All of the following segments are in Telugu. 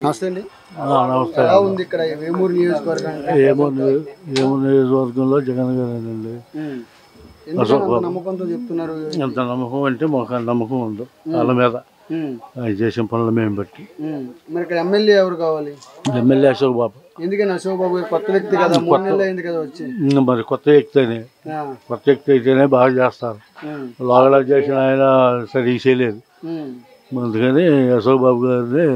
నమస్తే అండి. నమస్తే. ఎలా ఉంది ఇక్కడ వేమూరు నియోజకవర్గం? ఏమో నియోజకవర్గంలో జగన్ గారేనండి. ఎందుకని అంత నమ్మకంతో చెప్తున్నారు? ఎంత నమ్మకం అంటే మాకు నమ్మకం ఉంది వాళ్ళ మీద, ఆయన చేసిన పనులు మేము బట్టి. మరి ఇక్కడ ఎమ్మెల్యే ఎవరు కావాలి? ఎమ్మెల్యే అశోక్ బాబు. ఎందుకని అశోక్ బాబు గారు కొత్త వ్యక్తి కదా, 3 నెలలు అయింది కదా వచ్చి. మరి కొత్త వ్యక్తి అయితేనే బాగా చేస్తారు. లోగడ చేసిన ఆయన సరిగ్గా చేయలేదు, అందుకని అశోక్ బాబు గారిని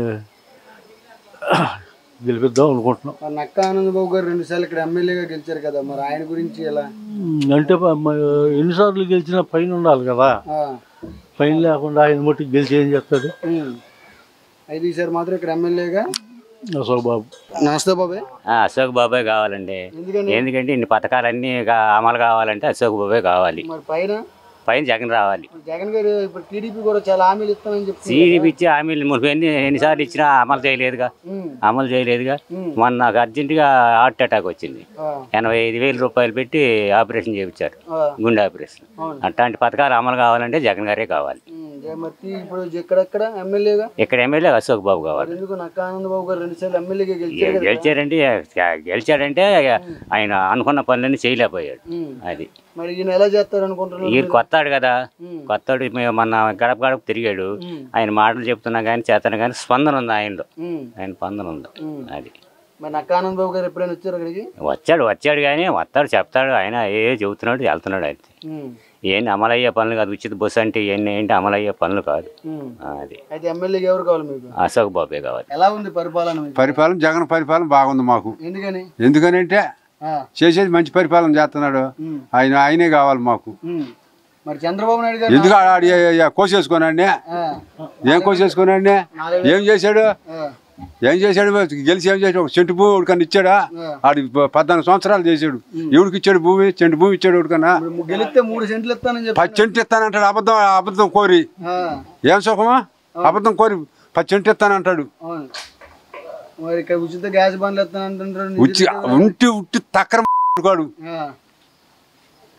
గెలిపిద్దాం అనుకుంటున్నాం. నక్క ఆనందబాబు గారు 2 సార్లు ఇక్కడ ఎమ్మెల్యేగా గెలిచారు కదా, మరి ఆయన గురించి ఎలా అంటే ఎన్నిసార్లు గెలిచినా పైన ఉండాలి కదా, పైన లేకుండా ఆయన మట్టుకు గెలిచి ఏం చేస్తాడు? అయితే ఈసారి మాత్రం ఇక్కడ ఎమ్మెల్యేగా అశోక్ బాబు. నమస్తే బాబాయ్. అశోక్ బాబే కావాలండి. ఎందుకంటే ఇన్ని పథకాలన్నీ అమలు కావాలంటే అశోక్ బాబే కావాలి. మరి పైన జగన్ రావాలి. జగన్ గారు ఇప్పుడు టీడీపీ కూడా చాలా హామీలు ఇస్తానని చెప్పి టీడీపీ ఇచ్చి హామీలు ఎన్నిసార్లు ఇచ్చినా అమలు చేయలేదుగా. మొన్న నాకు అర్జెంటుగా హార్ట్ అటాక్ వచ్చింది, 85,000 రూపాయలు పెట్టి ఆపరేషన్ చేయించారు, గుండె ఆపరేషన్. అట్లాంటి పథకాలు అమలు కావాలంటే జగన్ గారే కావాలి. ఇప్పుడు ఇక్కడ ఎమ్మెల్యే అశోక్ బాబు కావాలి. ఎందుకు నక్క ఆనందబాబు గారు 2 సార్లు ఎమ్మెల్యేగా గెలిచాడంటే ఆయన అనుకున్న పనులన్నీ చేయలేకపోయాడు. అది మరి ఈయన ఎలా చేస్తారు అనుకుంటున్నారు? ఈయన కొత్తాడు కదా, కొత్తాడు మన గడప గడప తిరిగాడు. ఆయన మాటలు చెప్తున్నా కానీ చేతన కానీ స్పందన ఉంది ఆయనలో, ఆయన స్పందన ఉంది. అది మరి నక్క ఆనందబాబు గారు ఎప్పుడైనా వచ్చారు అక్కడికి? వచ్చాడు కానీ చెప్తాడు, ఆయన చెబుతున్నాడు, వెళ్తున్నాడు. అయితే ఏంటి అమలయ్యే పనులు కాదు, ఉచిత బస్సు అంటే ఇవన్నీ ఏంటి అమలయ్యే పనులు కాదు. అది అయితే ఎమ్మెల్యేగా ఎవరు కావాలి మీకు? అశోక్ బాబే కావాలి. ఎలా ఉంది పరిపాలన? జగన్ పరిపాలన బాగుంది మాకు. ఎందుకనంటే చేసేది మంచి పరిపాలన చేస్తున్నాడు, ఆయనే కావాలి మాకు. మరి చంద్రబాబు నాయుడు గారు ఎందుకు కోసేసుకోనండి? ఏం కోసేసుకోనండి? ఏం చేశాడు? గెలిచి ఏం చేశాడు? ఒక చెంటు భూమి ఉడికన్నా ఇచ్చాడా? ఆడు 14 సంవత్సరాలు చేశాడు. ఎవడికి ఇచ్చాడు భూమి? చెంటు భూమి ఇచ్చాడు ఉడికన్నా. గెలిస్తే 3 సెంట్లు ఇస్తానని 10 సెంట్లు ఇస్తానంటాడు. అబద్ధం కోరి ఏం సుఖమా? అబద్ధం కోరి 10 సెంట్లు ఇస్తానంటాడు. మరి ఇక్కడ ఉచిత గ్యాస్ బండ్లు ఇస్తానంటారు. ఉట్టి తక్కర కాడు.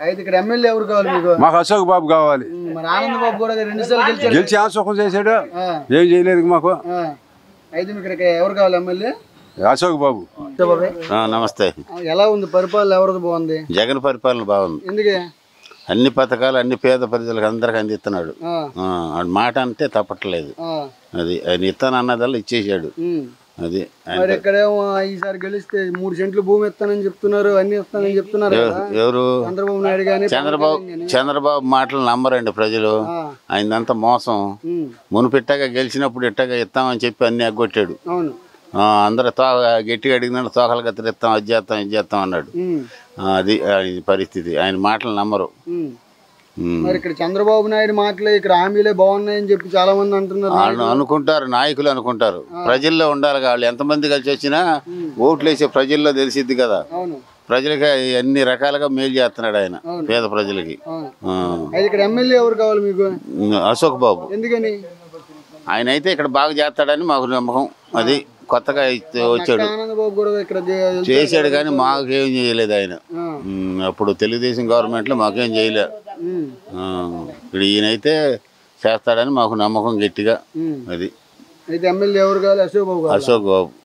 అయితే ఇక్కడ ఎమ్మెల్యే ఎవరు కావాలి మీకు? మాకు అశోక్ బాబు కావాలి. మరి ఆనందబాబు కూడా 2 సార్లు గెలిచి ఏం సుఖం చేశాడు? ఏం చేయలేదు మాకు. అయితే మీకు ఇక్కడ ఎవరు కావాలి ఎమ్మెల్యే? అశోక్ బాబు. నమస్తే. ఎలా ఉంది పరిపాలన? ఎవరిది బాగుంది? జగన్ పరిపాలన బాగుంది. ఎందుకే? అన్ని పథకాలు అన్ని పేద ప్రజలకు అందరికి అందిస్తున్నాడు. మాట అంటే తప్పట్లేదు. అది ఆయన ఇస్తానన్నదల్లా ఇచ్చేసాడు. అది మరి ఇక్కడేమో ఈసారి గెలిస్తే 3 సెంట్లు భూమి ఇస్తానని చెప్తున్నారు, అన్ని ఇస్తానని చెప్తున్నారు. ఎవరు? చంద్రబాబు నాయుడు గాని. చంద్రబాబు మాటలు నమ్మరండి ప్రజలు. ఆయనంతా మోసం. మునుపెట్టగా గెలిచినప్పుడు ఇట్టగా ఇస్తామని చెప్పి అన్ని ఎగ్గొట్టాడు. అందరూ గట్టిగా అడిగినట్టు తోకలు కత్తిరిస్తాం, అది చేస్తాం ఇది చేస్తాం అన్నాడు. అది పరిస్థితి. ఆయన మాటలు నమ్మరు. మరి ఇక్కడ చంద్రబాబు నాయుడు మాటలే ఇక్కడ హామీలే బాగున్నాయని చెప్పి చాలా మంది అంటున్నారు. అనుకుంటారు, నాయకులు అనుకుంటారు. ప్రజల్లో ఉండాలి. వాళ్ళు ఎంతమంది కలిసి వచ్చినా ఓట్లు వేసే ప్రజల్లో తెలిసిద్ది కదా. ప్రజలకి అన్ని రకాలుగా మేలు చేస్తున్నాడు ఆయన పేద ప్రజలకి. ఇక్కడ ఎమ్మెల్యే ఎవరు కావాలి మీకు? అశోక్ బాబు. ఎందుకని? ఆయన అయితే ఇక్కడ బాగా చేస్తాడని మాకు నమ్మకం. అది కొత్తగా వచ్చాడు, చేశాడు కానీ మాకేం చేయలేదు ఆయన. అప్పుడు తెలుగుదేశం గవర్నమెంట్లో మాకేం చేయలే. ఇప్పుడు ఈయనైతే చేస్తాడని మాకు నమ్మకం గట్టిగా. అది ఎమ్మెల్యే ఎవరు కావాలి? అశోక్ బాబు. అశోక్ బాబు.